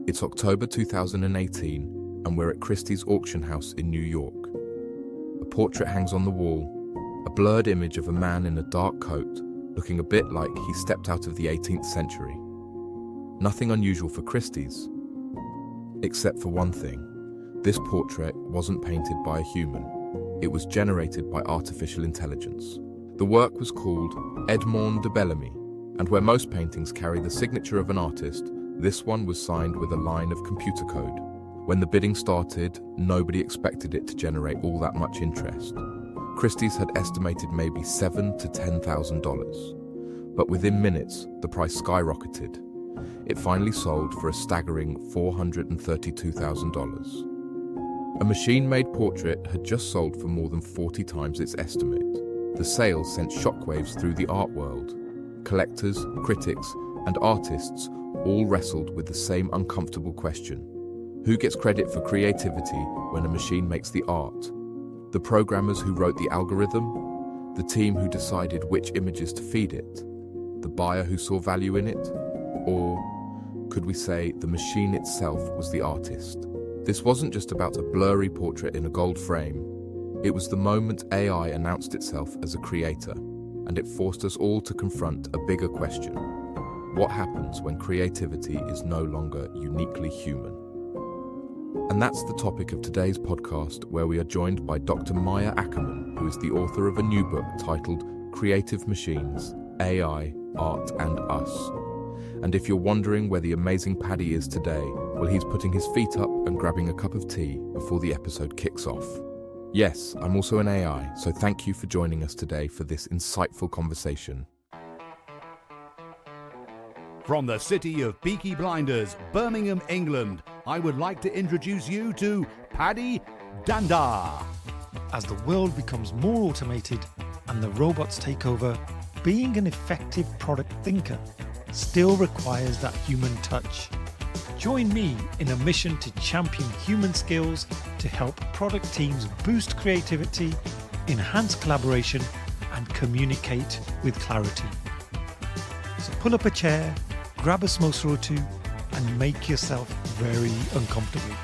It's October 2018, and we're at Christie's auction house in New York. A portrait hangs on the wall, a blurred image of a man in a dark coat, looking a bit like he stepped out of the 18th century. Nothing unusual for Christie's, except for one thing. This portrait wasn't painted by a human. It was generated by artificial intelligence. The work was called Edmond de Bellamy, and where most paintings carry the signature of an artist, this one was signed with a line of computer code. When the bidding started, nobody expected it to generate all that much interest. Christie's had estimated maybe $7,000 to $10,000. But within minutes, the price skyrocketed. It finally sold for a staggering $432,000. A machine-made portrait had just sold for more than 40 times its estimate. The sale sent shockwaves through the art world. Collectors, critics, and artists all wrestled with the same uncomfortable question. Who gets credit for creativity when a machine makes the art? The programmers who wrote the algorithm? The team who decided which images to feed it? The buyer who saw value in it? Or could we say the machine itself was the artist? This wasn't just about a blurry portrait in a gold frame. It was the moment AI announced itself as a creator, and it forced us all to confront a bigger question. What happens when creativity is no longer uniquely human? And that's the topic of today's podcast, where we are joined by Dr. Maya Ackerman, who is the author of a new book titled Creative Machines, AI, Art and Us. And if you're wondering where the amazing Paddy is today, well, he's putting his feet up and grabbing a cup of tea before the episode kicks off. Yes, I'm also an AI, so thank you for joining us today for this insightful conversation. From the city of Peaky Blinders, Birmingham, England, I would like to introduce you to Paddy Danda. As the world becomes more automated and the robots take over, being an effective product thinker still requires that human touch. Join me in a mission to champion human skills to help product teams boost creativity, enhance collaboration, and communicate with clarity. So pull up a chair, grab a samosa or two, and make yourself very uncomfortable.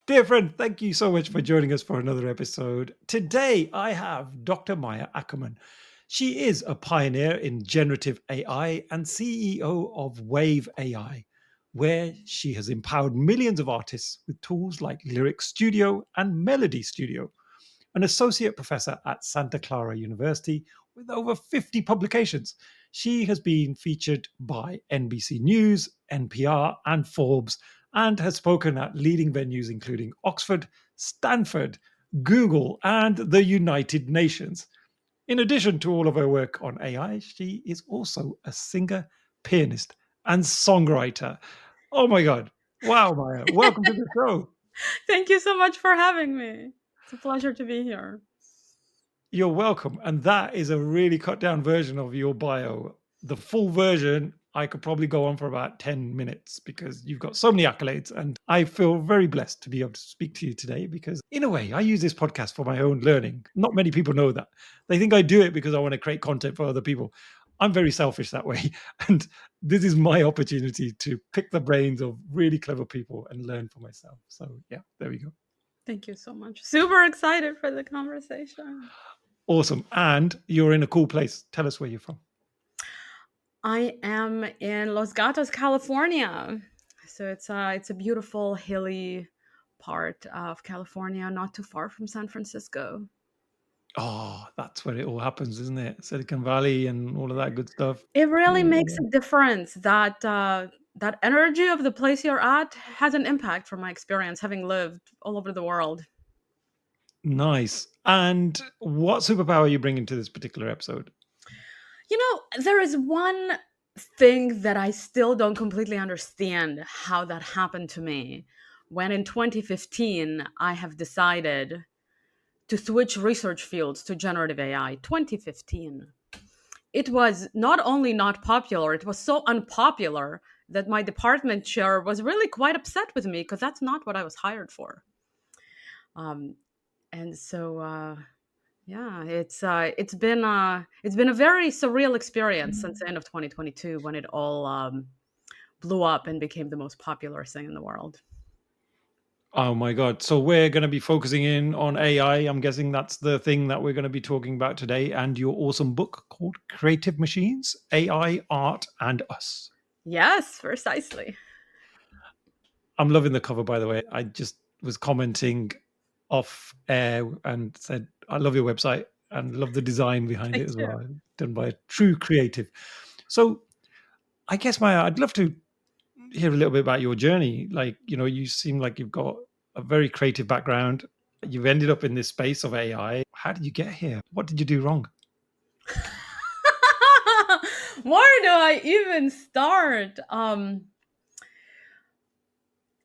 Dear friend, thank you so much for joining us for another episode. Today I have Dr. Maya Ackerman. She is a pioneer in generative AI and CEO of WaveAI, where she has empowered millions of artists with tools like LyricStudio and MelodyStudio. An associate professor at Santa Clara University with over 50 publications, she has been featured by NBC News, NPR, and Forbes, and has spoken at leading venues including Oxford, Stanford, Google, and the United Nations. In addition to all of her work on AI, she is also a singer, pianist, and songwriter. Oh my God. Wow, Maya. Welcome to the show. Thank you so much for having me. It's a pleasure to be here. You're welcome. And that is a really cut down version of your bio. The full version, I could probably go on for about 10 minutes because you've got so many accolades. And I feel very blessed to be able to speak to you today because, in a way, I use this podcast for my own learning. Not many people know that. They think I do it because I want to create content for other people. I'm very selfish that way. And this is my opportunity to pick the brains of really clever people and learn for myself. So, yeah, there we go. Thank you so much. Super excited for the conversation. Awesome. And you're in a cool place. Tell us where you're from. I am in Los Gatos, California. So it's a beautiful, hilly part of California, not too far from San Francisco. Oh, that's where it all happens, isn't it? Silicon Valley and all of that good stuff. It really makes a difference that that energy of the place you're at has an impact from my experience, having lived all over the world. Nice. And what superpower are you bringing to this particular episode? You know, there is one thing that I still don't completely understand how that happened to me. When in 2015, I have decided to switch research fields to generative AI. 2015. It was not only not popular, it was so unpopular that my department chair was really quite upset with me because that's not what I was hired for. And so Yeah, it's been a very surreal experience since the end of 2022 when it all blew up and became the most popular thing in the world. Oh my God. So we're going to be focusing in on AI. I'm guessing that's the thing that we're going to be talking about today, and your awesome book called Creative Machines, AI, Art, and Us. Yes, precisely. I'm loving the cover, by the way. I just was commenting off air and said, I love your website and love the design behind it Thank as you. well. Done by a true creative. So I guess, Maya, I'd love to hear a little bit about your journey. Like, you seem like you've got a very creative background. You've ended up in this space of AI. How did you get here? What did you do wrong? Where do I even start?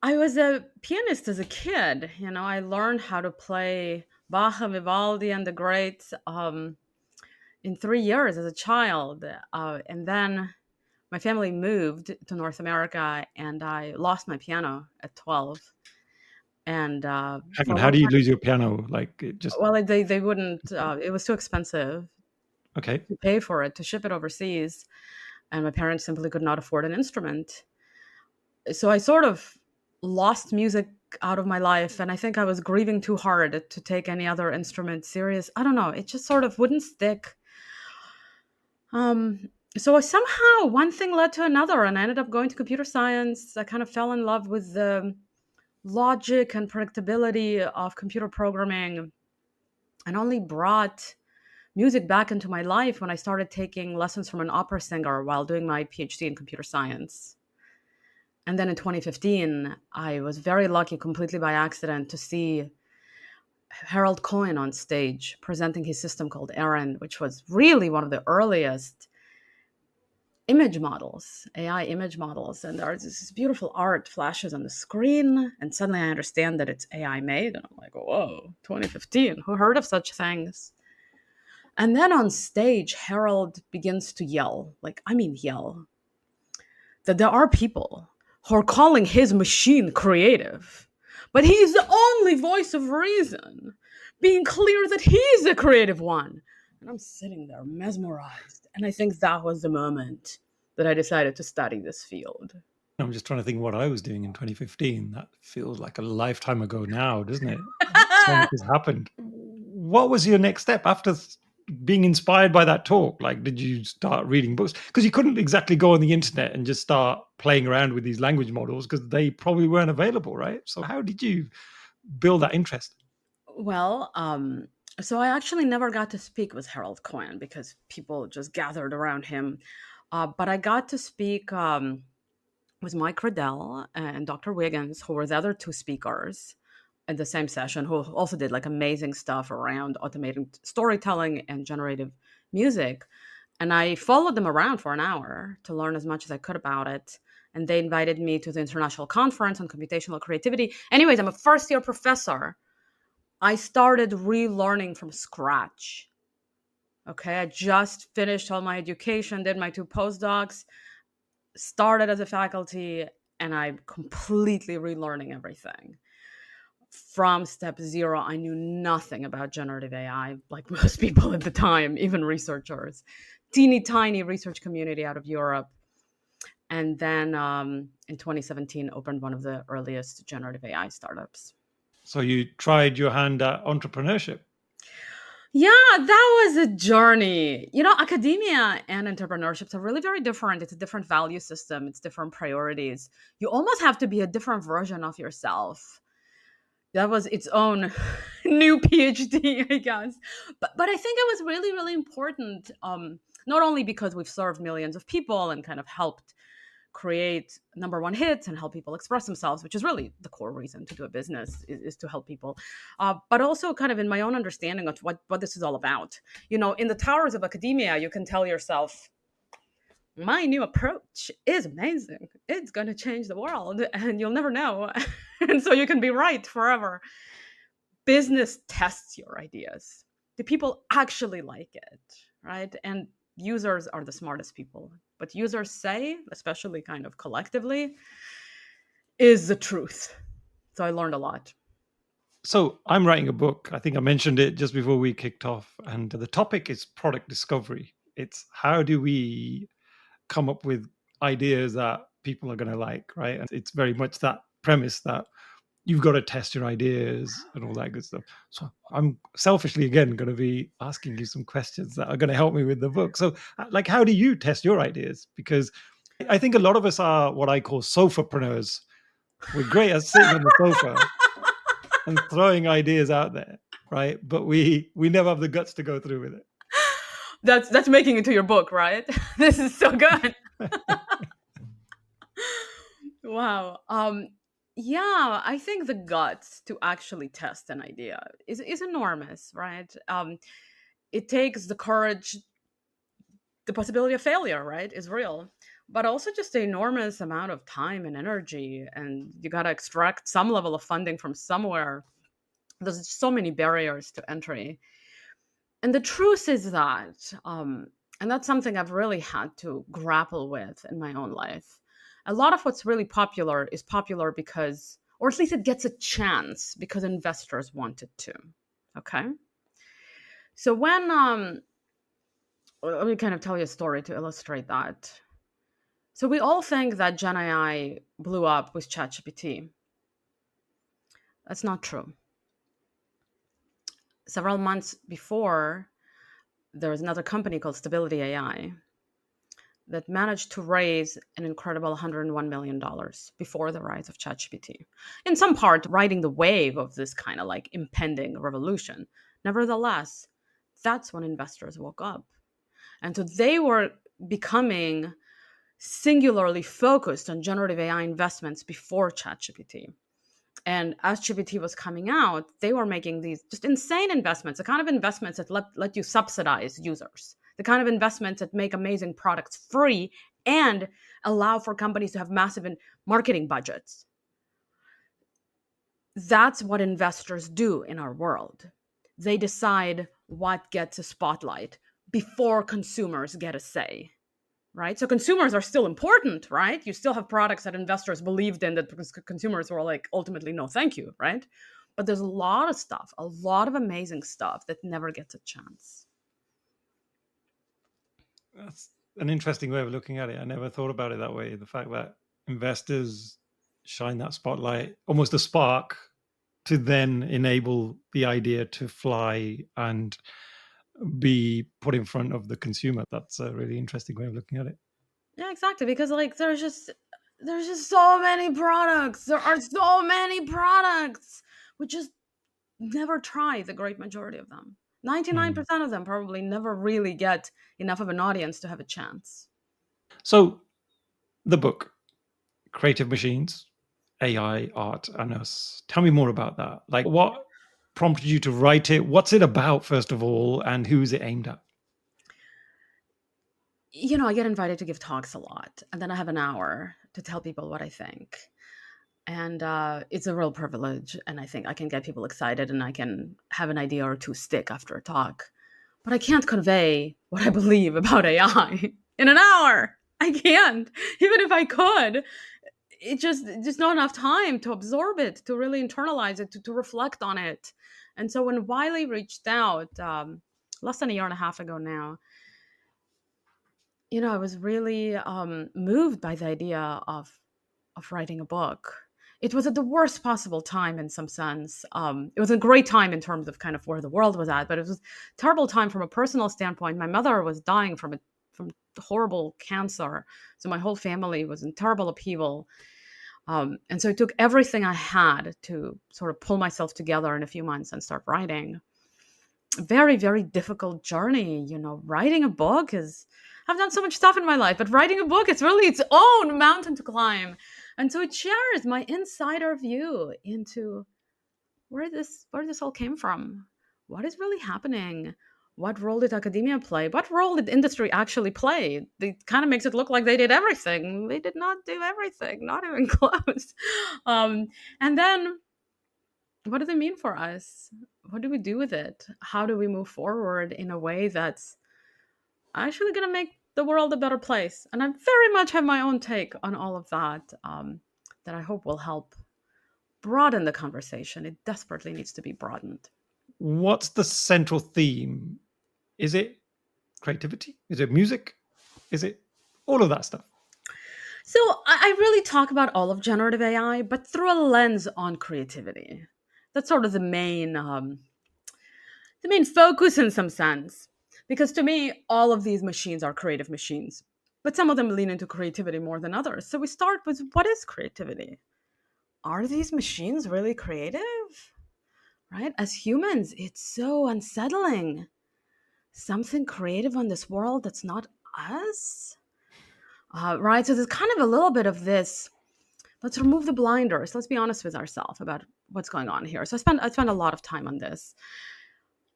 I was a pianist as a kid. I learned how to play Bach and Vivaldi and the greats in 3 years as a child. And then my family moved to North America and I lost my piano at 12. And Hang for on, a how long do you time, lose your piano? Like, it just, well, they wouldn't, it was too expensive okay. to pay for it, to ship it overseas. And my parents simply could not afford an instrument. So I sort of lost music out of my life. And I think I was grieving too hard to take any other instrument serious. I don't know. It just sort of wouldn't stick. So somehow one thing led to another, and I ended up going to computer science. I kind of fell in love with the logic and predictability of computer programming, and only brought music back into my life when I started taking lessons from an opera singer while doing my PhD in computer science. And then in 2015, I was very lucky, completely by accident, to see Harold Cohen on stage presenting his system called Aaron, which was really one of the earliest image models, AI image models. And there's this beautiful art flashes on the screen. And suddenly I understand that it's AI made. And I'm like, whoa, 2015, who heard of such things? And then on stage, Harold begins to yell, like, I mean, yell, that there are people who are calling his machine creative, but he's the only voice of reason, being clear that he's a creative one. And I'm sitting there mesmerized. And I think that was the moment that I decided to study this field. I'm just trying to think what I was doing in 2015. That feels like a lifetime ago now, doesn't it? So much has happened. What was your next step after being inspired by that talk? Like, did you start reading books? Because you couldn't exactly go on the internet and just start playing around with these language models because they probably weren't available, right? So how did you build that interest? Well, so I actually never got to speak with Harold Cohen because people just gathered around him. But I got to speak with Mike Riddell and Dr. Wiggins, who were the other two speakers in the same session, who also did like amazing stuff around automating storytelling and generative music. And I followed them around for an hour to learn as much as I could about it. And they invited me to the International Conference on Computational Creativity. Anyways, I'm a first year professor. I started relearning from scratch. Okay, I just finished all my education, did my two postdocs, started as a faculty, and I'm completely relearning everything. From step zero, I knew nothing about generative AI, like most people at the time, even researchers. Teeny tiny research community out of Europe. And then in 2017, opened one of the earliest generative AI startups. So you tried your hand at entrepreneurship. Yeah, that was a journey. Academia and entrepreneurships are really very different. It's a different value system, it's different priorities. You almost have to be a different version of yourself. That was its own new PhD, I guess. But I think it was really, really important. Not only because we've served millions of people and kind of helped create number one hits and help people express themselves, which is really the core reason to do a business is to help people. But also kind of in my own understanding of what this is all about. In the towers of academia, you can tell yourself, my new approach is amazing. It's going to change the world and you'll never know. And so you can be right forever. Business tests your ideas. Do people actually like it? Right? And users are the smartest people. But users say, especially kind of collectively, is the truth. So I learned a lot. So I'm writing a book. I think I mentioned it just before we kicked off. And the topic is product discovery. It's how do we come up with ideas that people are going to like, right? And it's very much that premise that you've got to test your ideas and all that good stuff. So I'm selfishly, again, going to be asking you some questions that are going to help me with the book. So, like, how do you test your ideas? Because I think a lot of us are what I call sofapreneurs. We're great at sitting on the sofa and throwing ideas out there, right? But we never have the guts to go through with it. That's making it to your book, right? This is so good. Wow. Yeah, I think the guts to actually test an idea is enormous, right? It takes the courage, the possibility of failure, right, is real, but also just an enormous amount of time and energy, and you got to extract some level of funding from somewhere. There's so many barriers to entry. And the truth is that, and that's something I've really had to grapple with in my own life. A lot of what's really popular is popular because, or at least it gets a chance because investors want it to. Okay. So when, let me kind of tell you a story to illustrate that. So we all think that Gen AI blew up with ChatGPT. That's not true. Several months before, there was another company called Stability AI that managed to raise an incredible $101 million before the rise of ChatGPT. In some part, riding the wave of this kind of like impending revolution. Nevertheless, that's when investors woke up. And so they were becoming singularly focused on generative AI investments before ChatGPT. And as GPT was coming out, they were making these just insane investments, the kind of investments that let you subsidize users, the kind of investments that make amazing products free and allow for companies to have massive marketing budgets. That's what investors do in our world. They decide what gets a spotlight before consumers get a say. Right? So consumers are still important, right? You still have products that investors believed in that because consumers were like, ultimately, no, thank you, right? But there's a lot of stuff, a lot of amazing stuff that never gets a chance. That's an interesting way of looking at it. I never thought about it that way. The fact that investors shine that spotlight, almost a spark, to then enable the idea to fly and be put in front of the consumer. That's a really interesting way of looking at it. Yeah, exactly. Because like there's just so many products. There are so many products. We just never try the great majority of them. 99% of them probably never really get enough of an audience to have a chance. So the book, Creative Machines, AI, Art, and Us. Tell me more about that. Like, what prompted you to write it? What's it about, first of all, and who's it aimed at? You know, I get invited to give talks a lot, and then I have an hour to tell people what I think. And it's a real privilege. And I think I can get people excited and I can have an idea or two stick after a talk. But I can't convey what I believe about AI in an hour. I can't. Even if I could, it just not enough time to absorb it, to really internalize it, to reflect on it. And so when Wiley reached out less than a year and a half ago now, you know, I was really moved by the idea of writing a book. It was at the worst possible time in some sense. It was a great time in terms of kind of where the world was at, but it was a terrible time from a personal standpoint. My mother was dying from horrible cancer, so my whole family was in terrible upheaval. And so it took everything I had to sort of pull myself together in a few months and start writing. Very, very difficult journey. You know, writing a book is, I've done so much stuff in my life, but writing a book, it's really its own mountain to climb. And so it shares my insider view into where this all came from. What is really happening? What role did academia play? What role did industry actually play? It kind of makes it look like they did everything. They did not do everything, not even close. And then what do they mean for us? What do we do with it? How do we move forward in a way that's actually going to make the world a better place? And I very much have my own take on all of that, that I hope will help broaden the conversation. It desperately needs to be broadened. What's the central theme? Is it creativity? Is it music? Is it all of that stuff? So I really talk about all of generative AI, but through a lens on creativity. That's sort of the main focus in some sense. Because to me, all of these machines are creative machines, but some of them lean into creativity more than others. So we start with, what is creativity? Are these machines really creative? Right? As humans, it's so unsettling. Something creative on this world that's not us? Right? So there's kind of a little bit of this. Let's remove the blinders. Let's be honest with ourselves about what's going on here. So I spent a lot of time on this.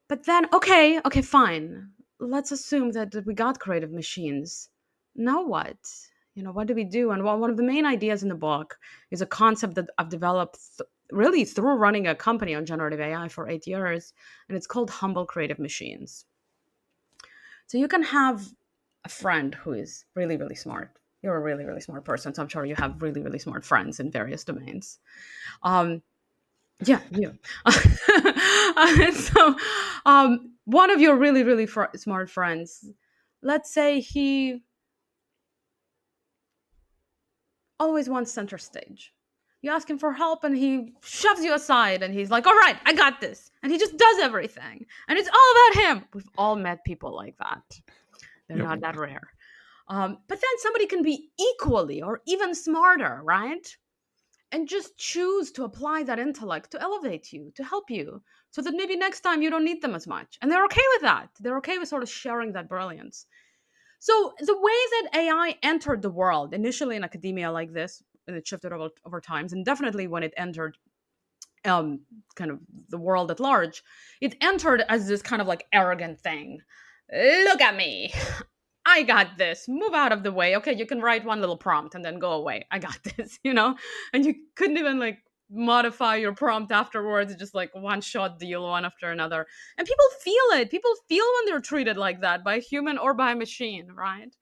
But then, okay, fine. Let's assume that we got creative machines. Now what? What do we do? And one of the main ideas in the book is a concept that I've developed really through running a company on generative AI for 8 years, and it's called humble creative machines. So you can have a friend who is really, really smart. You're a really, really smart person, so I'm sure you have really, really smart friends in various domains. Yeah, you. So, one of your really, really smart friends, let's say he always wants center stage. You ask him for help and he shoves you aside and he's like, all right, I got this. And he just does everything. And it's all about him. We've all met people like that. They're not that rare. But then somebody can be equally or even smarter, right? And just choose to apply that intellect to elevate you, to help you, so that maybe next time you don't need them as much. And they're okay with that. They're okay with sort of sharing that brilliance. So the way that AI entered the world, initially in academia like this, and it shifted over times, and definitely when it entered kind of the world at large, it entered as this kind of like arrogant thing. Look at me. I got this. Move out of the way. Okay, you can write one little prompt and then go away. I got this, And you couldn't even like modify your prompt afterwards. It's just like one shot deal, one after another. And people feel it. People feel when they're treated like that by a human or by a machine, right?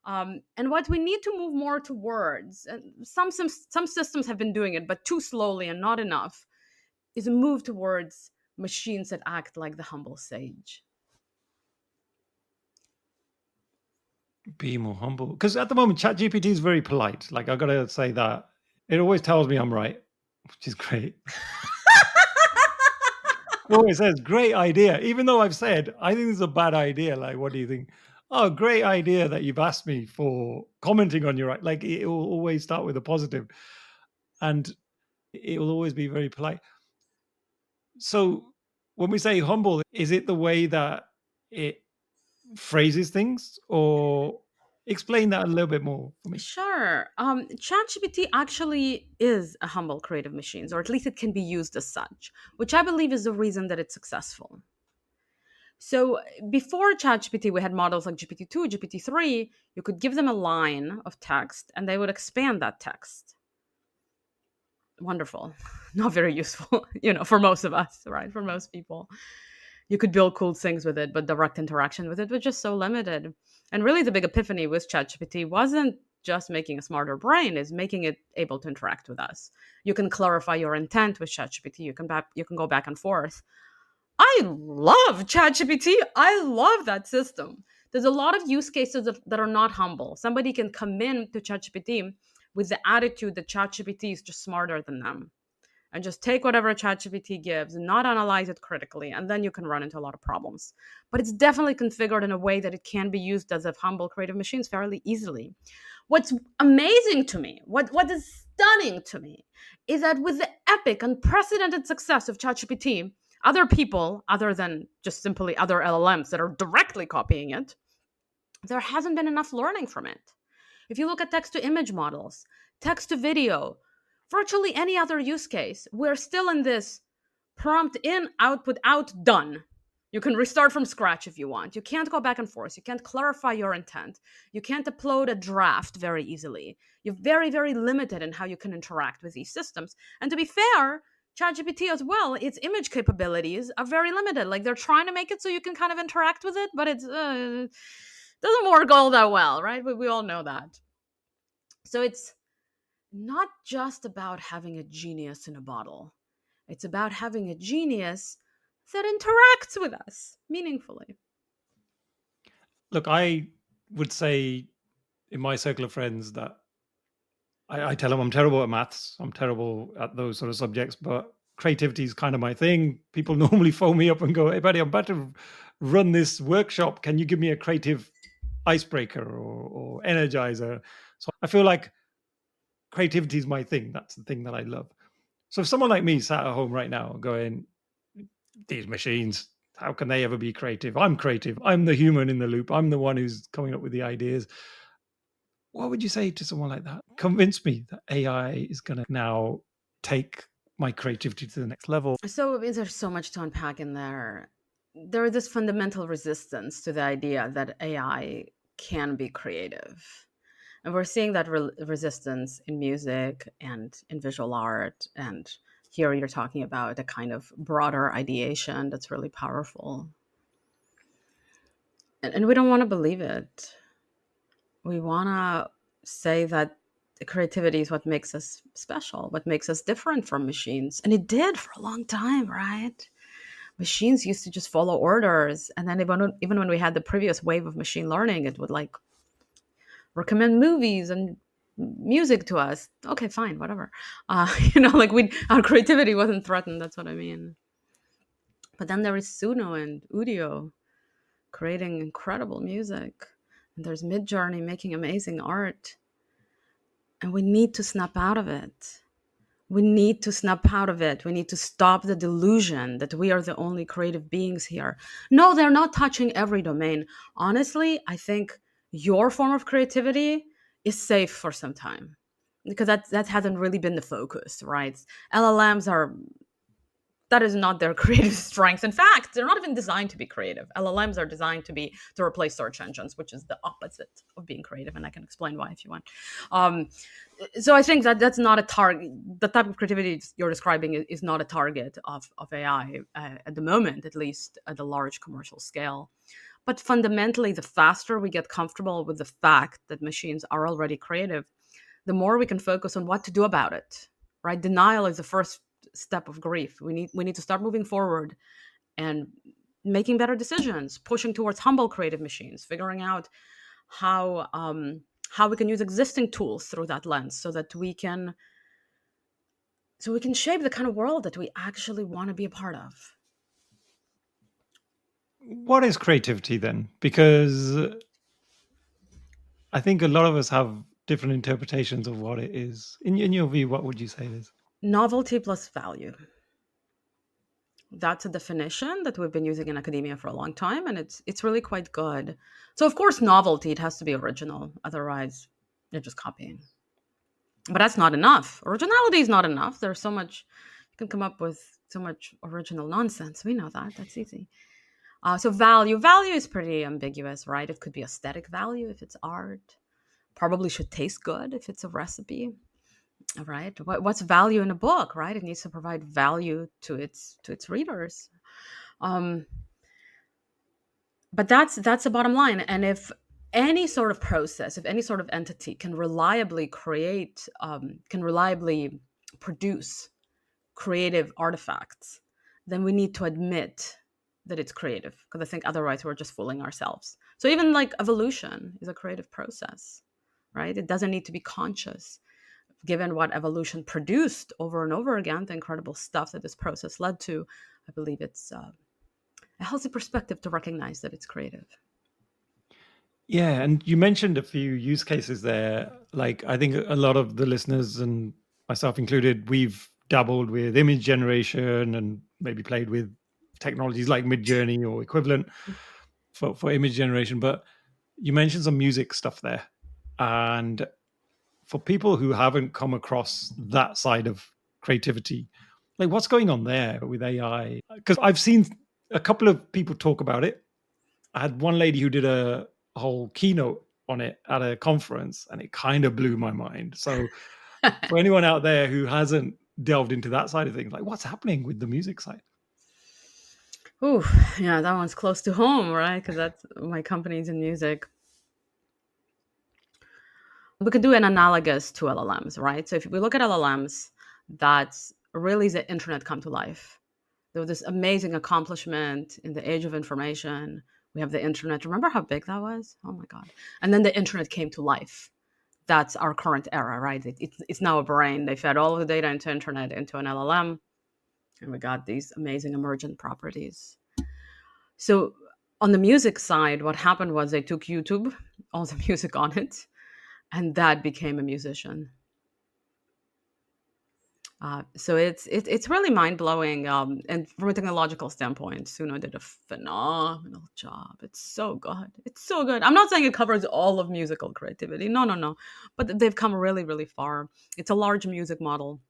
And what we need to move more towards, and some systems have been doing it, but too slowly and not enough, is a move towards machines that act like the humble sage. Be more humble. Because at the moment, ChatGPT is very polite. Like, I got to say that. It always tells me I'm right, which is great. It always says, great idea. Even though I've said, I think this is a bad idea. Like, what do you think? Oh, great idea that you've asked me for commenting on your right. Like, it will always start with a positive. And it will always be very polite. So when we say humble, is it the way that it phrases things, or explain that a little bit more for me? Sure. ChatGPT actually is a humble creative machine, or at least it can be used as such, which I believe is the reason that it's successful. So before ChatGPT, we had models like GPT-2, GPT-3. You could give them a line of text and they would expand that text. Wonderful. Not very useful, for most of us, right? For most people. You could build cool things with it, but direct interaction with it was just so limited. And really the big epiphany with ChatGPT wasn't just making a smarter brain, is making it able to interact with us. You can clarify your intent with ChatGPT. You can go back and forth. I love ChatGPT. I love that system. There's a lot of use cases that are not humble. Somebody can come in to ChatGPT with the attitude that ChatGPT is just smarter than them, and just take whatever ChatGPT gives and not analyze it critically, and then you can run into a lot of problems. But it's definitely configured in a way that it can be used as a humble creative machines fairly easily. What's amazing to me, what is stunning to me, is that with the epic, unprecedented success of ChatGPT, other people, other than just simply other LLMs that are directly copying it, there hasn't been enough learning from it. If you look at text to image models, text to video, virtually any other use case, we're still in this prompt in, output out, done. You can restart from scratch if you want. You can't go back and forth. You can't clarify your intent. You can't upload a draft very easily. You're very, very limited in how you can interact with these systems. And to be fair, ChatGPT as well, its image capabilities are very limited. Like, they're trying to make it so you can kind of interact with it, but it doesn't work all that well, right? We all know that. So it's not just about having a genius in a bottle. It's about having a genius that interacts with us meaningfully. Look, I would say in my circle of friends that I tell them I'm terrible at maths, I'm terrible at those sort of subjects, but creativity is kind of my thing. People normally phone me up and go, "Hey, buddy, I'm about to run this workshop. Can you give me a creative icebreaker or energizer?" So I feel like creativity is my thing. That's the thing that I love. So if someone like me sat at home right now going, "These machines, how can they ever be creative? I'm creative. I'm the human in the loop. I'm the one who's coming up with the ideas." What would you say to someone like that? Convince me that AI is going to now take my creativity to the next level. So there's so much to unpack in there. There is this fundamental resistance to the idea that AI can be creative. And we're seeing that resistance in music and in visual art. And here you're talking about a kind of broader ideation that's really powerful. And we don't want to believe it. We want to say that creativity is what makes us special, what makes us different from machines. And it did for a long time, right? Machines used to just follow orders. And then even when we had the previous wave of machine learning, it would like recommend movies and music to us. Okay, fine, whatever. Like our creativity wasn't threatened. That's what I mean. But then there is Suno and Udio creating incredible music. And there's Midjourney making amazing art. And we need to snap out of it. We need to snap out of it. We need to stop the delusion that we are the only creative beings here. No, they're not touching every domain. Honestly, I think your form of creativity is safe for some time because that hasn't really been the focus, right? LLMs are that is not their creative strength. In fact, they're not even designed to be creative. LLMs are designed to replace search engines, which is the opposite of being creative, and I can explain why if you want. So I think that's not a target. The type of creativity you're describing is not a target of AI at the moment, at least at a large commercial scale. But fundamentally, the faster we get comfortable with the fact that machines are already creative, the more we can focus on what to do about it. Right? Denial is the first step of grief. We need to start moving forward and making better decisions, pushing towards humble creative machines, figuring out how we can use existing tools through that lens so we can shape the kind of world that we actually want to be a part of. What is creativity then? Because I think a lot of us have different interpretations of what it is. In your view, what would you say it is? Novelty plus value. That's a definition that we've been using in academia for a long time, and it's really quite good. So of course, novelty, it has to be original, otherwise you're just copying. But that's not enough. Originality is not enough. There's so much, you can come up with so much original nonsense. We know that's easy. So value is pretty ambiguous, right? It could be aesthetic value if it's art. Probably should taste good if it's a recipe. Right? What's value in a book, right? It needs to provide value to its readers. But that's the bottom line. And if any sort of process, if any sort of entity can reliably produce creative artifacts, then we need to admit that it's creative, because I think otherwise we're just fooling ourselves. So even like evolution is a creative process, right? It doesn't need to be conscious. Given what evolution produced over and over again, the incredible stuff that this process led to, I believe it's a healthy perspective to recognize that it's creative. Yeah, and you mentioned a few use cases there. Like, I think a lot of the listeners, and myself included, we've dabbled with image generation and maybe played with technologies like Midjourney or equivalent for image generation. But you mentioned some music stuff there. And for people who haven't come across that side of creativity, like what's going on there with AI? Because I've seen a couple of people talk about it. I had one lady who did a whole keynote on it at a conference, and it kind of blew my mind. So for anyone out there who hasn't delved into that side of things, like what's happening with the music side? Ooh, yeah, that one's close to home, right? Because that's my company's in music. We could do an analogous to LLMs, right? So if we look at LLMs, that's really the internet come to life. There was this amazing accomplishment in the age of information. We have the internet. Remember how big that was? Oh my God. And then the internet came to life. That's our current era, right? It's now a brain. They fed all of the data into internet, into an LLM, and we got these amazing emergent properties. So on the music side, what happened was they took YouTube, all the music on it, and that became a musician. So it's really mind blowing. And from a technological standpoint, Suno did a phenomenal job. It's so good. It's so good. I'm not saying it covers all of musical creativity. No, no, no. But they've come really, really far. It's a large music model.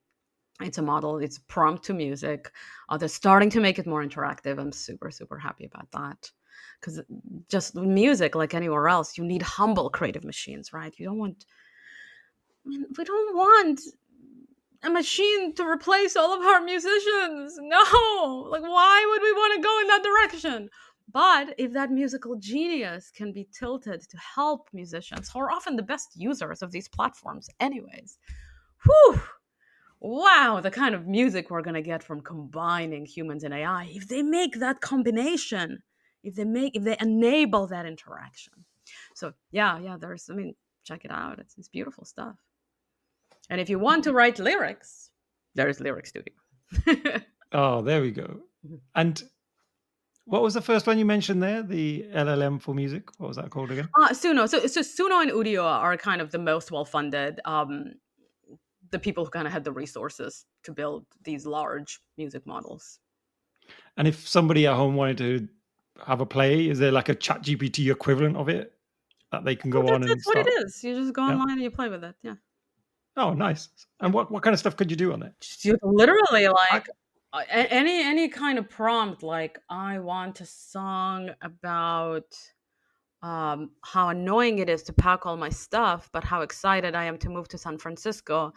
It's a model. It's prompt to music. They're starting to make it more interactive. I'm super, super happy about that. Because just music, like anywhere else, you need humble creative machines, right? You don't want. I mean, we don't want a machine to replace all of our musicians. No, like why would we want to go in that direction? But if that musical genius can be tilted to help musicians, who are often the best users of these platforms, anyways, whew, wow, the kind of music we're going to get from combining humans and AI, if they make that combination, if they enable that interaction. So yeah, I mean, check it out. It's beautiful stuff. And if you want to write lyrics, there's LyricStudio. Oh, there we go. And what was the first one you mentioned there? The LLM for music. What was that called again? Suno. So Suno and Udio are kind of the most well-funded. The people who kind of had the resources to build these large music models. And if somebody at home wanted to have a play, is there like a ChatGPT equivalent of it that they can go on and That's what start? it is. You just go online and you play with it. Yeah. Oh, nice. And what kind of stuff could you do on it? You literally like any kind of prompt, like I want a song about how annoying it is to pack all my stuff, but how excited I am to move to San Francisco,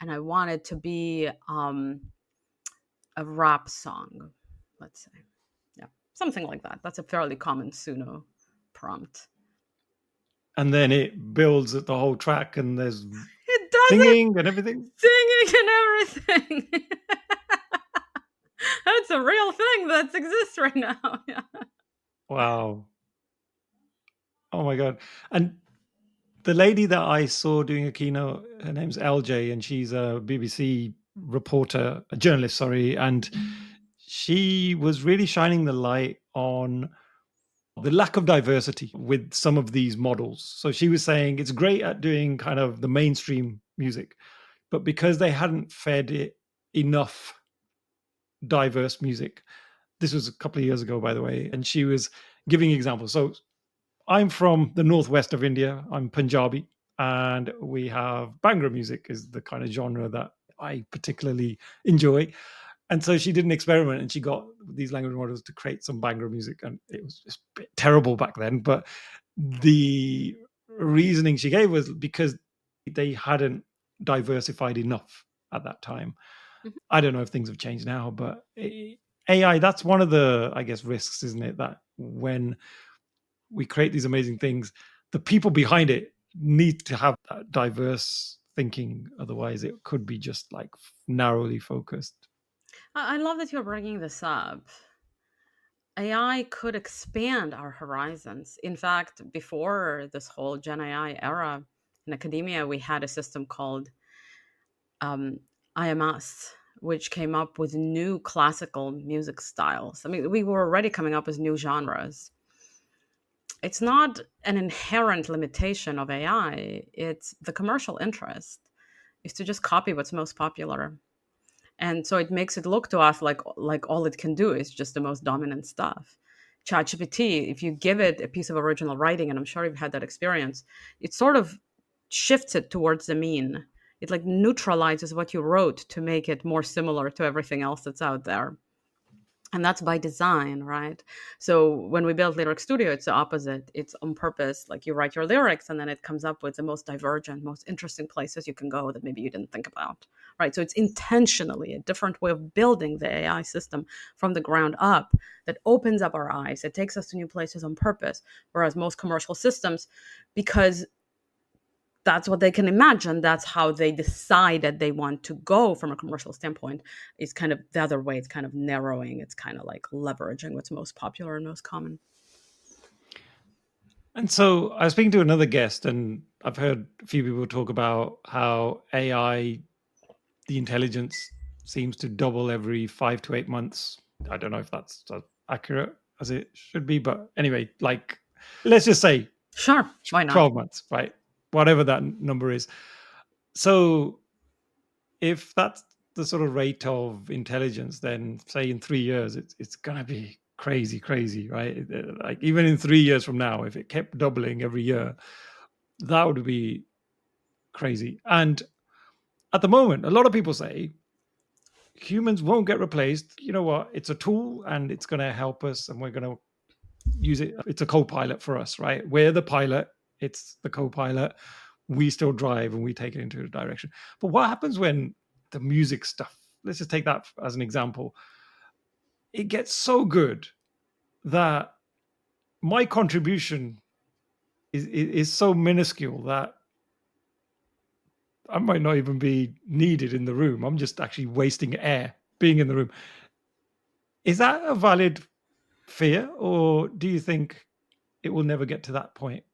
and I want it to be a rap song, let's say. Yeah, something like that. That's a fairly common Suno prompt. And then it builds the whole track, and there's It does singing and everything. Singing and everything. That's a real thing that exists right now. Yeah. Wow. Oh my God. And the lady that I saw doing a keynote, her name's LJ, and she's a BBC reporter, a journalist, sorry. And she was really shining the light on the lack of diversity with some of these models. So she was saying it's great at doing kind of the mainstream music, but because they hadn't fed it enough diverse music. This was a couple of years ago, by the way, and she was giving examples. So I'm from the northwest of India. I'm Punjabi, and we have Bhangra music is the kind of genre that I particularly enjoy. And so she did an experiment, and she got these language models to create some Bhangra music, and it was just a bit terrible back then. But the reasoning she gave was because they hadn't diversified enough at that time. I don't know if things have changed now, but AI, that's one of the, I guess, risks, isn't it? That when we create these amazing things, the people behind it need to have that diverse thinking. Otherwise, it could be just like narrowly focused. I love that you're bringing this up. AI could expand our horizons. In fact, before this whole Gen AI era in academia, we had a system called IMS, which came up with new classical music styles. I mean, we were already coming up with new genres. It's not an inherent limitation of AI, it's the commercial interest is to just copy what's most popular. And so it makes it look to us like all it can do is just the most dominant stuff. ChatGPT, if you give it a piece of original writing, and I'm sure you've had that experience, it sort of shifts it towards the mean. It like neutralizes what you wrote to make it more similar to everything else that's out there. And that's by design, right? So when we built LyricStudio, it's the opposite. It's on purpose. Like you write your lyrics and then it comes up with the most divergent, most interesting places you can go that maybe you didn't think about, right? So it's intentionally a different way of building the AI system from the ground up that opens up our eyes. It takes us to new places on purpose. Whereas most commercial systems, because that's what they can imagine. That's how they decide that they want to go from a commercial standpoint. Is kind of the other way. It's kind of narrowing. It's kind of like leveraging what's most popular and most common. And so I was speaking to another guest, and I've heard a few people talk about how AI, the intelligence, seems to double every 5 to 8 months. I don't know if that's as accurate as it should be, but anyway, like, let's just say Sure, why not? 12 months, right? Whatever that number is. So if that's the sort of rate of intelligence, then say in 3 years, it's going to be crazy, right? Like even in 3 years from now, if it kept doubling every year, that would be crazy. And at the moment, a lot of people say humans won't get replaced. You know what? It's a tool and it's going to help us, and we're going to use it. It's a co-pilot for us, right? We're the pilot, it's the co-pilot. We still drive and we take it into a direction. But what happens when the music stuff, let's just take that as an example, it gets so good that my contribution is so minuscule that I might not even be needed in the room. I'm just actually wasting air being in the room. Is that a valid fear, or do you think it will never get to that point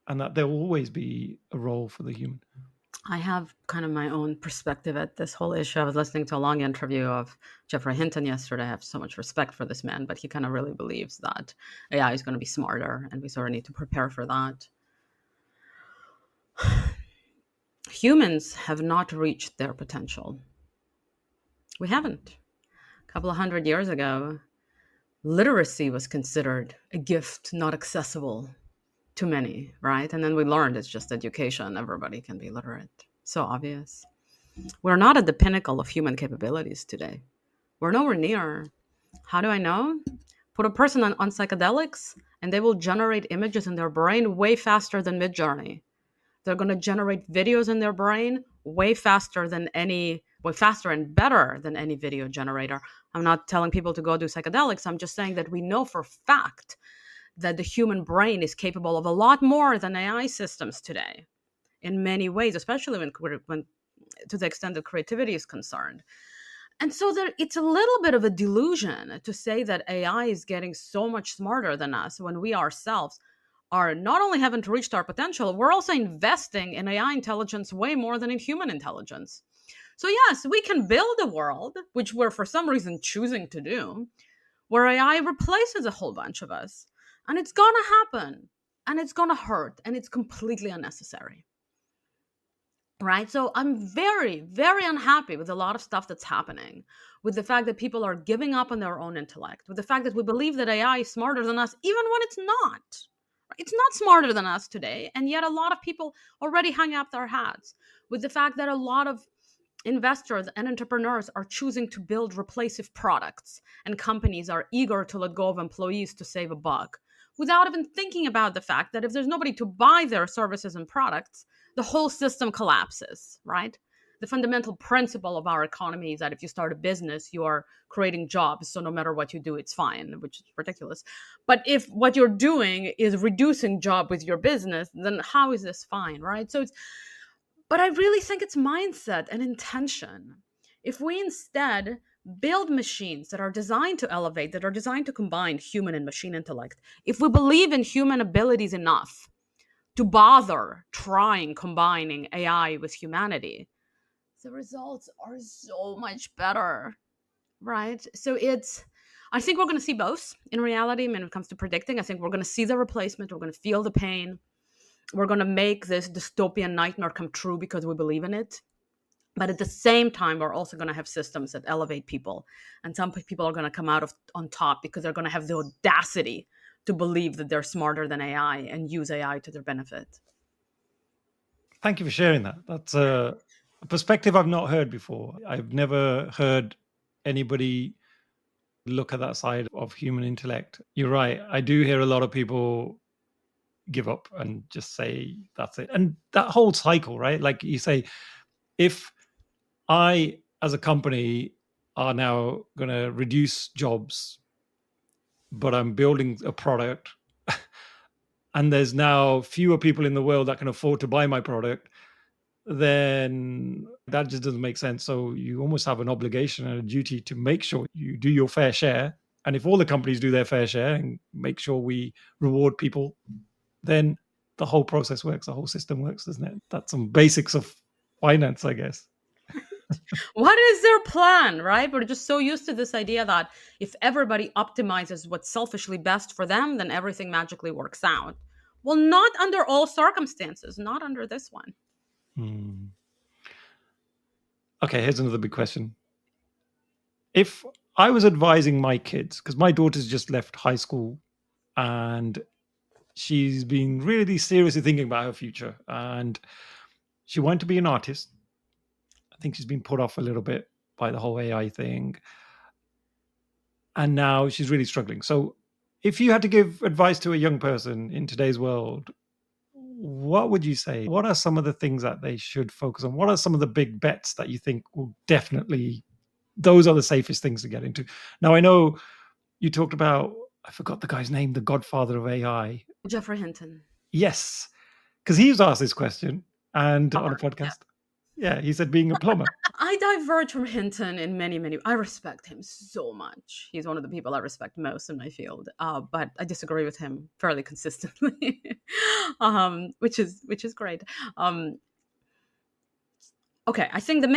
and that there will always be a role for the human? I have kind of my own perspective at this whole issue. I was listening to a long interview of Jeffrey Hinton yesterday. I have so much respect for this man, but he kind of really believes that AI is going to be smarter, and we sort of need to prepare for that. Humans have not reached their potential. We haven't. A couple of 100 years ago, literacy was considered a gift not accessible to many, right? And then we learned it's just education. Everybody can be literate. So obvious. We're not at the pinnacle of human capabilities today. We're nowhere near. How do I know? Put a person on psychedelics and they will generate images in their brain way faster than Midjourney. They're going to generate videos in their brain way faster and better than any video generator. I'm not telling people to go do psychedelics. I'm just saying that we know for fact that the human brain is capable of a lot more than AI systems today in many ways, especially when to the extent that creativity is concerned. And so it's a little bit of a delusion to say that AI is getting so much smarter than us when we ourselves are not only haven't reached our potential, we're also investing in AI intelligence way more than in human intelligence. So yes, we can build a world, which we're for some reason choosing to do, where AI replaces a whole bunch of us. And it's going to happen, and it's going to hurt, and it's completely unnecessary. Right? So I'm very, very unhappy with a lot of stuff that's happening, with the fact that people are giving up on their own intellect, with the fact that we believe that AI is smarter than us, even when it's not. It's not smarter than us today, and yet a lot of people already hung up their hats, with the fact that a lot of investors and entrepreneurs are choosing to build replacive products, and companies are eager to let go of employees to save a buck, without even thinking about the fact that if there's nobody to buy their services and products, the whole system collapses, right? The fundamental principle of our economy is that if you start a business, you are creating jobs. So no matter what you do, it's fine, which is ridiculous. But if what you're doing is reducing job with your business, then how is this fine, right? But I really think it's mindset and intention. If we instead build machines that are designed to elevate, that are designed to combine human and machine intellect, if we believe in human abilities enough to bother trying combining AI with humanity, the results are so much better, right? So I think we're going to see both in reality. When it comes to predicting, I think we're going to see the replacement. We're going to feel the pain. We're going to make this dystopian nightmare come true because we believe in it. But at the same time, we're also going to have systems that elevate people. And some people are going to come out on top because they're going to have the audacity to believe that they're smarter than AI and use AI to their benefit. Thank you for sharing that. That's a perspective I've not heard before. I've never heard anybody look at that side of human intellect. You're right. I do hear a lot of people give up and just say, that's it. And that whole cycle, right? Like you say, if I, as a company, are now going to reduce jobs, but I'm building a product and there's now fewer people in the world that can afford to buy my product, then that just doesn't make sense. So you almost have an obligation and a duty to make sure you do your fair share. And if all the companies do their fair share and make sure we reward people, then the whole process works, the whole system works, doesn't it? That's some basics of finance, I guess. What is their plan, right? We're just so used to this idea that if everybody optimizes what's selfishly best for them, then everything magically works out. Well, not under all circumstances, not under this one. Okay, here's another big question. If I was advising my kids, because my daughter's just left high school and she's been really seriously thinking about her future and she wanted to be an artist. I think she's been put off a little bit by the whole AI thing. And now she's really struggling. So if you had to give advice to a young person in today's world, what would you say? What are some of the things that they should focus on? What are some of the big bets that you think will definitely, those are the safest things to get into? Now, I know you talked about, I forgot the guy's name, the godfather of AI. Jeffrey Hinton. Yes, because he was asked this question and on a podcast. Yeah, he said being a plumber. I diverge from Hinton in many. I respect him so much. He's one of the people I respect most in my field, but I disagree with him fairly consistently, which is great. Okay, I think the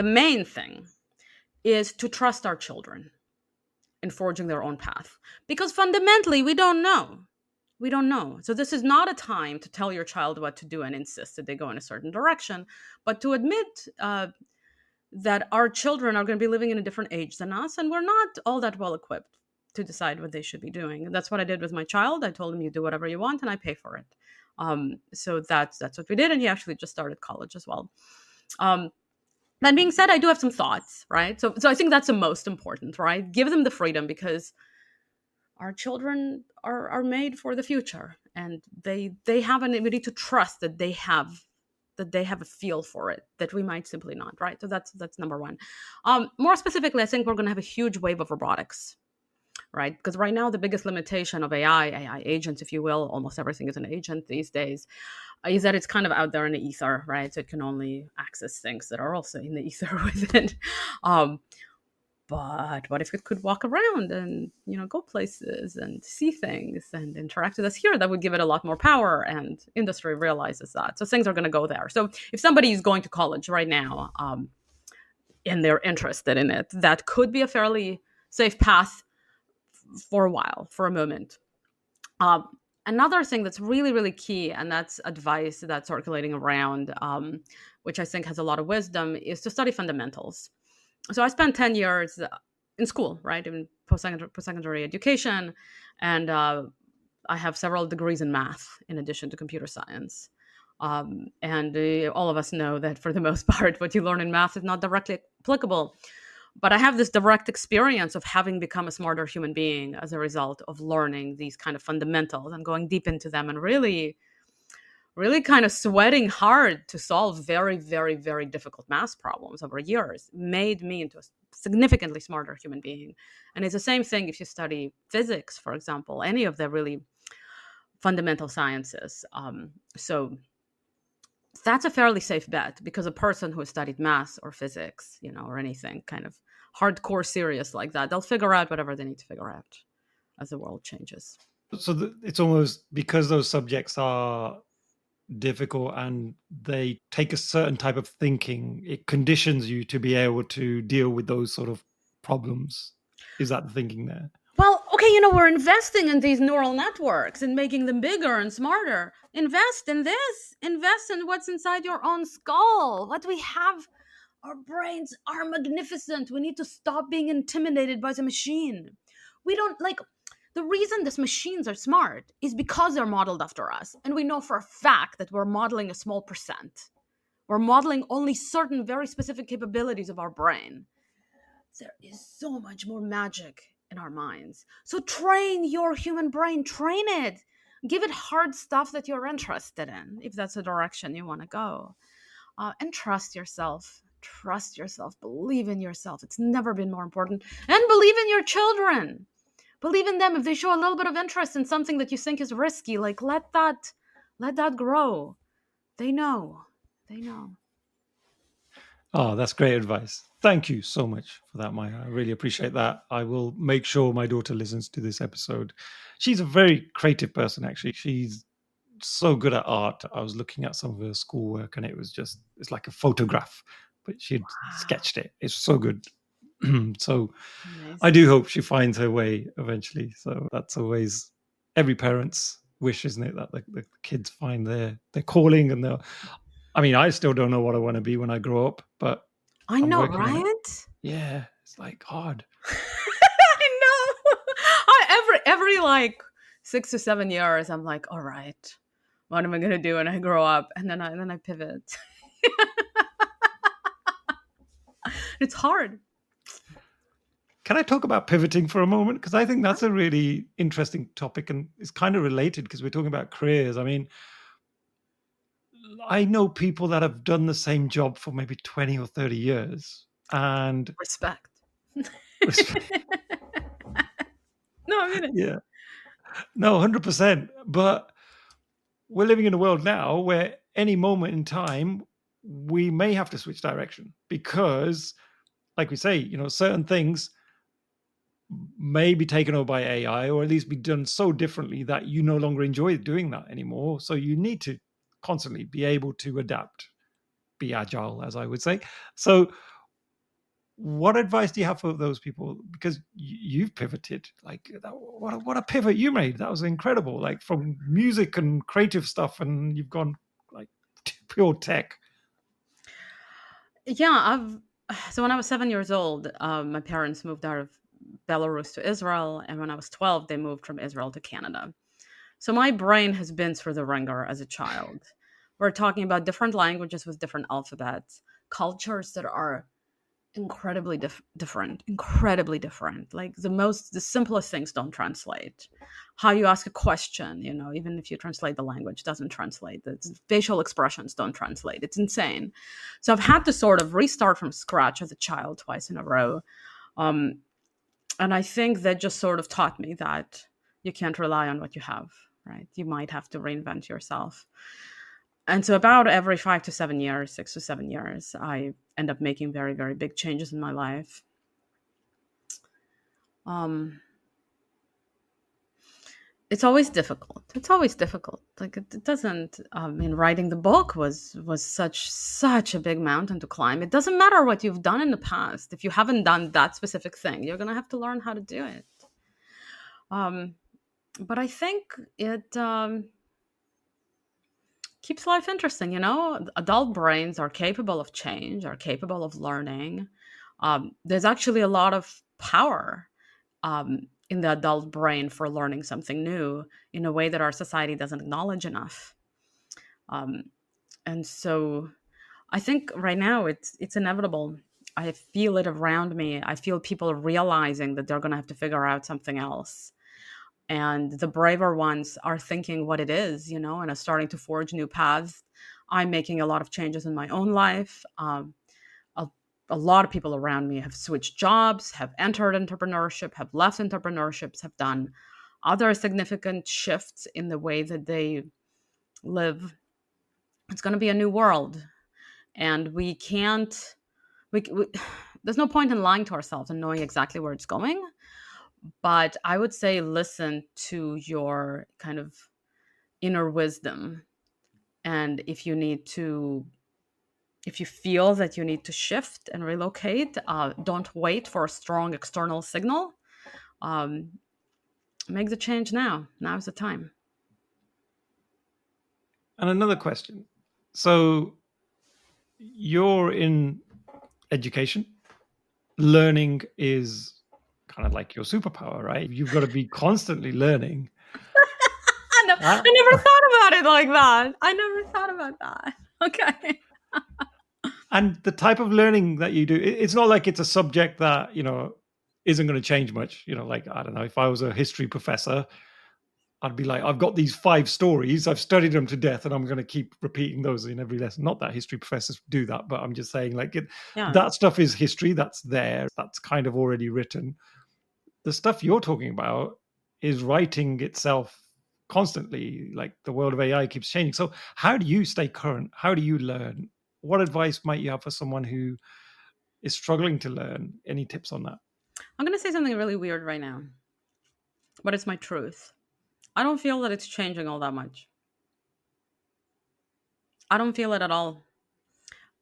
main thing is to trust our children in forging their own path, because fundamentally we don't know. We don't know. So this is not a time to tell your child what to do and insist that they go in a certain direction, but to admit that our children are going to be living in a different age than us, and we're not all that well equipped to decide what they should be doing. And that's what I did with my child. I told him, you do whatever you want and I pay for it. So that's what we did. And he actually just started college as well. That being said, I do have some thoughts, right? So I think that's the most important, right? Give them the freedom, because our children are made for the future, and we need to trust that they have a feel for it that we might simply not, right? So that's number one. More specifically, I think we're going to have a huge wave of robotics, right? Because right now the biggest limitation of AI agents, if you will, almost everything is an agent these days, is that it's kind of out there in the ether, right? So it can only access things that are also in the ether with it. But what if it could walk around and, go places and see things and interact with us here? That would give it a lot more power, and industry realizes that. So things are going to go there. So if somebody is going to college right now and they're interested in it, that could be a fairly safe path for a while, for a moment. Another thing that's really, really key, and that's advice that's circulating around, which I think has a lot of wisdom, is to study fundamentals. So I spent 10 years in school, right, in post-secondary education, and I have several degrees in math in addition to computer science. And all of us know that for the most part, what you learn in math is not directly applicable. But I have this direct experience of having become a smarter human being as a result of learning these kind of fundamentals and going deep into them and really kind of sweating hard to solve very, very, very difficult math problems over years made me into a significantly smarter human being. And it's the same thing if you study physics, for example, any of the really fundamental sciences. So that's a fairly safe bet, because a person who has studied math or physics, or anything kind of hardcore serious like that, they'll figure out whatever they need to figure out as the world changes. So it's almost because those subjects are difficult and they take a certain type of thinking, it conditions you to be able to deal with those sort of problems. Is that the thinking there? Well, okay, we're investing in these neural networks and making them bigger and smarter. Invest in this. Invest in what's inside your own skull. What we have, our brains are magnificent. We need to stop being intimidated by the machine. We don't the reason these machines are smart is because they're modeled after us. And we know for a fact that we're modeling a small percent. We're modeling only certain very specific capabilities of our brain. There is so much more magic in our minds. So train your human brain, train it. Give it hard stuff that you're interested in, if that's the direction you want to go. And trust yourself. Trust yourself. Believe in yourself. It's never been more important. And believe in your children. believe in them. If they show a little bit of interest in something that you think is risky, like let that grow. They know. Oh, that's great advice. Thank you so much for that, Maya. I really appreciate that. I will make sure my daughter listens to this episode. She's a very creative person, actually. She's so good at art. I was looking at some of her schoolwork and it's like a photograph, but she'd sketched it. It's so good. So Amazing. I do hope she finds her way eventually. So that's always every parent's wish, isn't it? That the kids find their calling and I still don't know what I want to be when I grow up, but I I'm know, working on it. right? Yeah, it's like hard. I know. Every like 6 to 7 years, I'm like, all right, what am I gonna do when I grow up? And then I pivot. It's hard. Can I talk about pivoting for a moment? Because I think that's a really interesting topic and it's kind of related because we're talking about careers. I mean, I know people that have done the same job for maybe 20 or 30 years and Respect. No, I mean it. yeah, no, 100%. But we're living in a world now where any moment in time, we may have to switch direction because, like we say, certain things may be taken over by AI or at least be done so differently that you no longer enjoy doing that anymore. So you need to constantly be able to adapt, be agile, as I would say. So what advice do you have for those people? Because you've pivoted. Like, what a pivot you made. That was incredible. Like from music and creative stuff, and you've gone like to pure tech. Yeah, so when I was 7 years old, my parents moved out of Belarus to Israel, and when I was 12, they moved from Israel to Canada. So my brain has been through the ringer as a child. We're talking about different languages with different alphabets, cultures that are incredibly incredibly different. Like the simplest things don't translate. How you ask a question, even if you translate the language, doesn't translate. The facial expressions don't translate. It's insane. So I've had to sort of restart from scratch as a child twice in a row. And I think that just sort of taught me that you can't rely on what you have, right? You might have to reinvent yourself. And so about every 5 to 7 years, 6 to 7 years, I end up making very, very big changes in my life. It's always difficult. Like it doesn't. Writing the book was such a big mountain to climb. It doesn't matter what you've done in the past. If you haven't done that specific thing, you're gonna have to learn how to do it. But I think it keeps life interesting. Adult brains are capable of change, are capable of learning. There's actually a lot of power in the adult brain for learning something new in a way that our society doesn't acknowledge enough. And so I think right now it's inevitable. I feel it around me. I feel people realizing that they're going to have to figure out something else. And the braver ones are thinking what it is, and are starting to forge new paths. I'm making a lot of changes in my own life. A lot of people around me have switched jobs, have entered entrepreneurship, have left entrepreneurships, have done other significant shifts in the way that they live. It's going to be a new world. And we can't, there's no point in lying to ourselves and knowing exactly where it's going. But I would say listen to your kind of inner wisdom. And if you feel that you need to shift and relocate, don't wait for a strong external signal. Make the change now. Now's the time. And another question. So you're in education. Learning is kind of like your superpower, right? You've got to be constantly learning. I never thought about it like that. I never thought about that. Okay. And the type of learning that you do, it's not like it's a subject that, isn't going to change much. Like, I don't know, if I was a history professor, I'd be like, I've got these 5 stories, I've studied them to death, and I'm going to keep repeating those in every lesson. Not that history professors do that, but I'm just saying, like, that stuff is history, that's there, that's kind of already written. the stuff you're talking about is writing itself constantly. Like the world of AI keeps changing. So how do you stay current? How do you learn? What advice might you have for someone who is struggling to learn? Any tips on that? I'm going to say something really weird right now, but it's my truth. I don't feel that it's changing all that much. I don't feel it at all.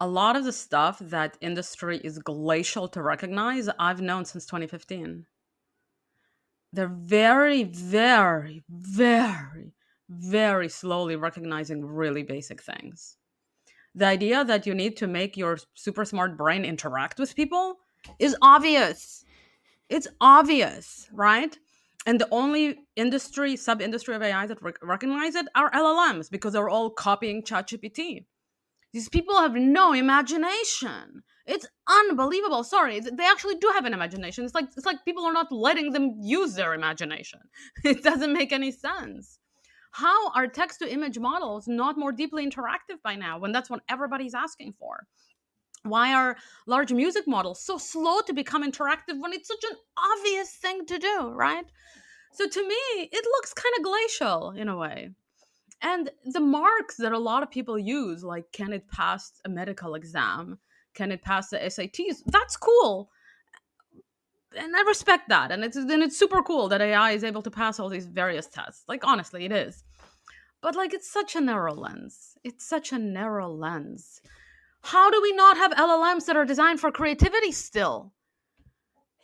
A lot of the stuff that industry is glacial to recognize, I've known since 2015. They're very, very, very, very slowly recognizing really basic things. The idea that you need to make your super smart brain interact with people is obvious. It's obvious, right? And the only sub-industry of AI that recognize it are LLMs because they're all copying ChatGPT. These people have no imagination. It's unbelievable. Sorry, they actually do have an imagination. It's like people are not letting them use their imagination. It doesn't make any sense. How are text to image models not more deeply interactive by now when that's what everybody's asking for? Why are large music models so slow to become interactive when it's such an obvious thing to do, right? So to me, it looks kind of glacial in a way. And the marks that a lot of people use, like can it pass a medical exam? Can it pass the SATs? That's cool. And I respect that. And it's super cool that AI is able to pass all these various tests. Like honestly, it is. But like it's such a narrow lens. It's such a narrow lens. How do we not have LLMs that are designed for creativity still?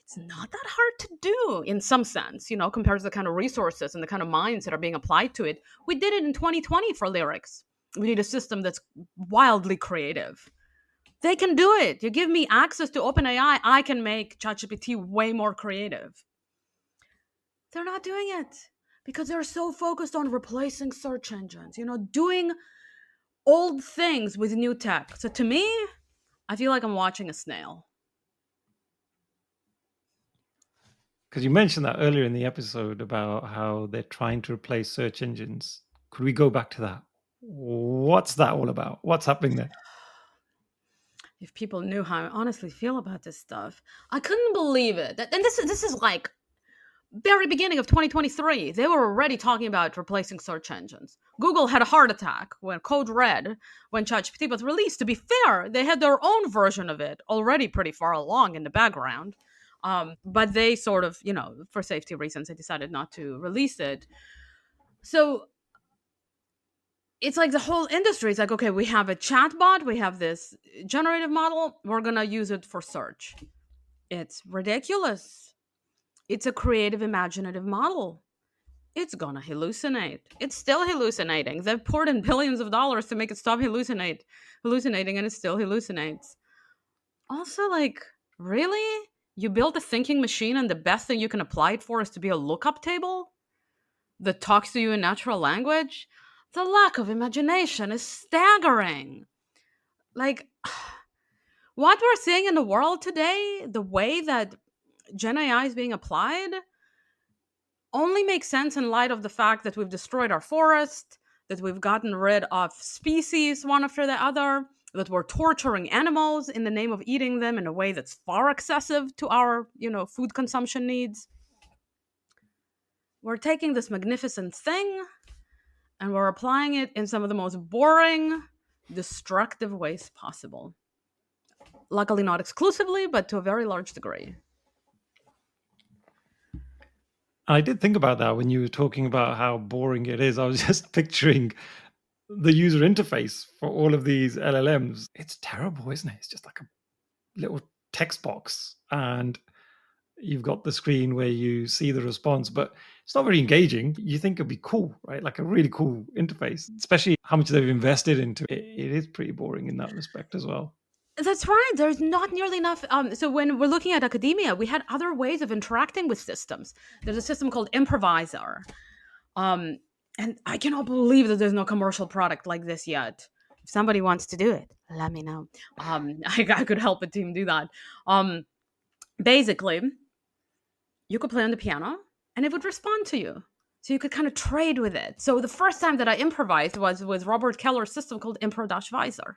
It's not that hard to do in some sense, compared to the kind of resources and the kind of minds that are being applied to it. We did it in 2020 for lyrics. We need a system that's wildly creative. They can do it. You give me access to OpenAI, I can make ChatGPT way more creative. They're not doing it because they're so focused on replacing search engines, doing old things with new tech. So to me, I feel like I'm watching a snail. Because you mentioned that earlier in the episode about how they're trying to replace search engines. Could we go back to that? What's that all about? What's happening there? If people knew how I honestly feel about this stuff, I couldn't believe it. And this is like very beginning of 2023. They were already talking about replacing search engines. Google had a heart attack when Code Red, when ChatGPT was released. To be fair, they had their own version of it already pretty far along in the background. But they sort of, for safety reasons, they decided not to release it. So it's like the whole industry is like, okay, we have a chatbot, we have this generative model, we're going to use it for search. It's ridiculous. It's a creative, imaginative model. It's going to hallucinate. It's still hallucinating. They've poured in billions of dollars to make it stop hallucinating, and it still hallucinates. Also, like, really? You build a thinking machine and the best thing you can apply it for is to be a lookup table that talks to you in natural language? The lack of imagination is staggering. Like, what we're seeing in the world today, the way that Gen AI is being applied, only makes sense in light of the fact that we've destroyed our forest, that we've gotten rid of species one after the other, that we're torturing animals in the name of eating them in a way that's far excessive to our, food consumption needs. We're taking this magnificent thing and we're applying it in some of the most boring, destructive ways possible. Luckily, not exclusively, but to a very large degree. I did think about that when you were talking about how boring it is. I was just picturing the user interface for all of these LLMs. It's terrible, isn't it? It's just like a little text box and you've got the screen where you see the response, but it's not very engaging. You think it'd be cool, right? Like a really cool interface, especially how much they've invested into it. It is pretty boring in that respect as well. That's right. There's not nearly enough. So when we're looking at academia, we had other ways of interacting with systems. There's a system called Improviser. And I cannot believe that there's no commercial product like this yet. If somebody wants to do it, let me know. I could help a team do that. Basically, you could play on the piano and it would respond to you. So you could kind of trade with it. So the first time that I improvised was with Robert Keller's system called Improviser.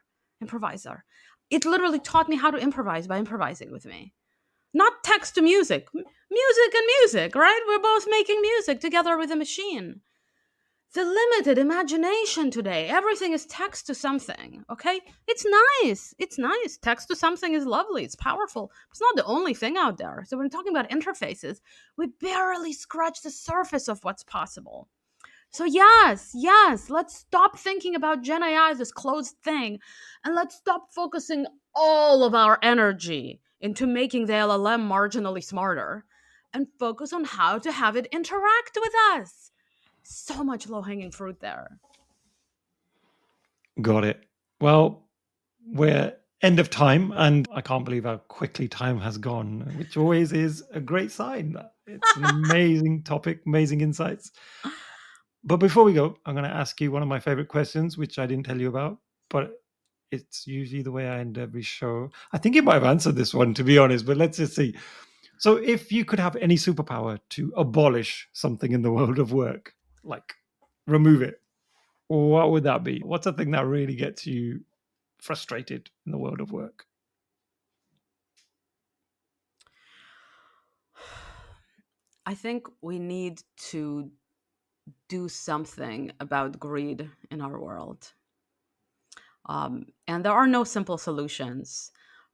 It literally taught me how to improvise by improvising with me. Not text to music. music, right? We're both making music together with a machine. The limited imagination today, everything is text to something, okay? It's nice. Text to something is lovely, it's powerful. It's not the only thing out there. So when talking about interfaces, we barely scratch the surface of what's possible. So yes, let's stop thinking about Gen AI as this closed thing, and let's stop focusing all of our energy into making the LLM marginally smarter, and focus on how to have it interact with us. So much low-hanging fruit there. Got it. Well, we're end of time, and I can't believe how quickly time has gone, which always is a great sign. It's an amazing topic, amazing insights. But before we go, I'm going to ask you one of my favorite questions, which I didn't tell you about, but it's usually the way I end every show. I think you might have answered this one, to be honest, but let's just see. So if you could have any superpower to abolish something in the world of work, like remove it, what would that be? What's the thing that really gets you frustrated in the world of work? I think we need to do something about greed in our world. And there are no simple solutions.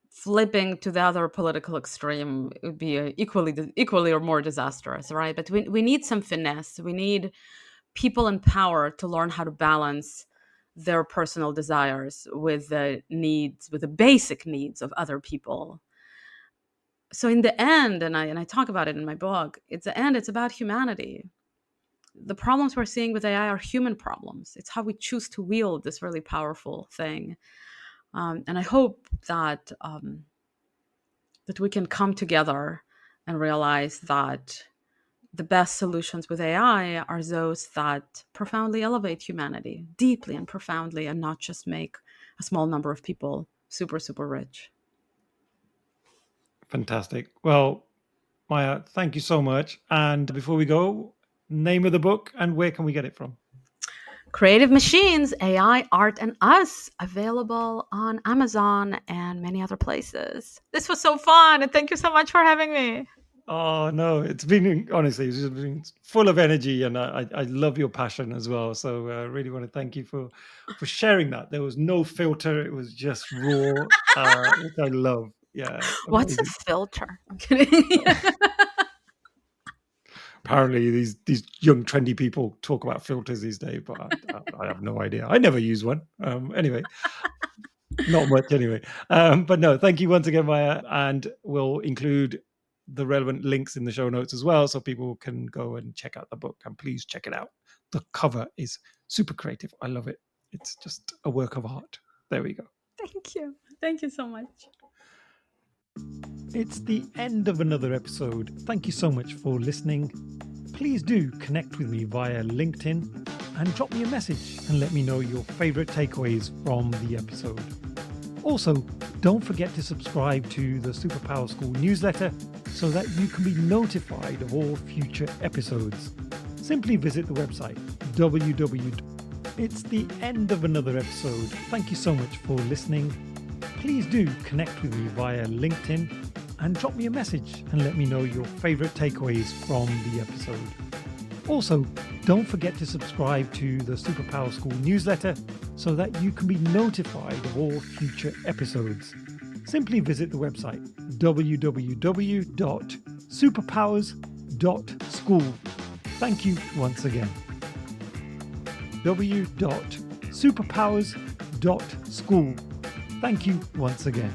Flipping to the other political extreme would be equally or more disastrous, right? But we need some finesse. We need people in power to learn how to balance their personal desires with the basic needs of other people. So in the end, and I talk about it in my book, it's about humanity. The problems we're seeing with AI are human problems. It's how we choose to wield this really powerful thing. And I hope that we can come together and realize that the best solutions with AI are those that profoundly elevate humanity, deeply and profoundly, and not just make a small number of people super, super rich. Fantastic. Well, Maya, thank you so much. And before we go, name of the book and where can we get it from? Creative Machines, AI, Art, and Us, available on Amazon and many other places. This was so fun, and thank you so much for having me. Oh, no, it's been, honestly, it's just been full of energy, and I love your passion as well. So I really want to thank you for sharing that. There was no filter. It was just raw, which I love. Yeah. What's a Amazing. filter? I'm kidding. Apparently, these young trendy people talk about filters these days, but I have no idea. I never use one. Anyway, not much anyway. But no, thank you once again, Maya, and we'll include the relevant links in the show notes as well, so people can go and check out the book. And please check it out. The cover is super creative. I love it. It's just a work of art. There we go. Thank you. Thank you so much. It's the end of another episode. Thank you so much for listening. Please do connect with me via LinkedIn and drop me a message and let me know your favorite takeaways from the episode. Also, don't forget to subscribe to the Superpower School newsletter so that you can be notified of all future episodes. Simply visit the website It's the end of another episode. Thank you so much for listening. Please do connect with me via LinkedIn and drop me a message and let me know your favorite takeaways from the episode. Also, don't forget to subscribe to the Superpower School newsletter so that you can be notified of all future episodes. Simply visit the website www.superpowers.school. Thank you once again. www.superpowers.school. Thank you once again.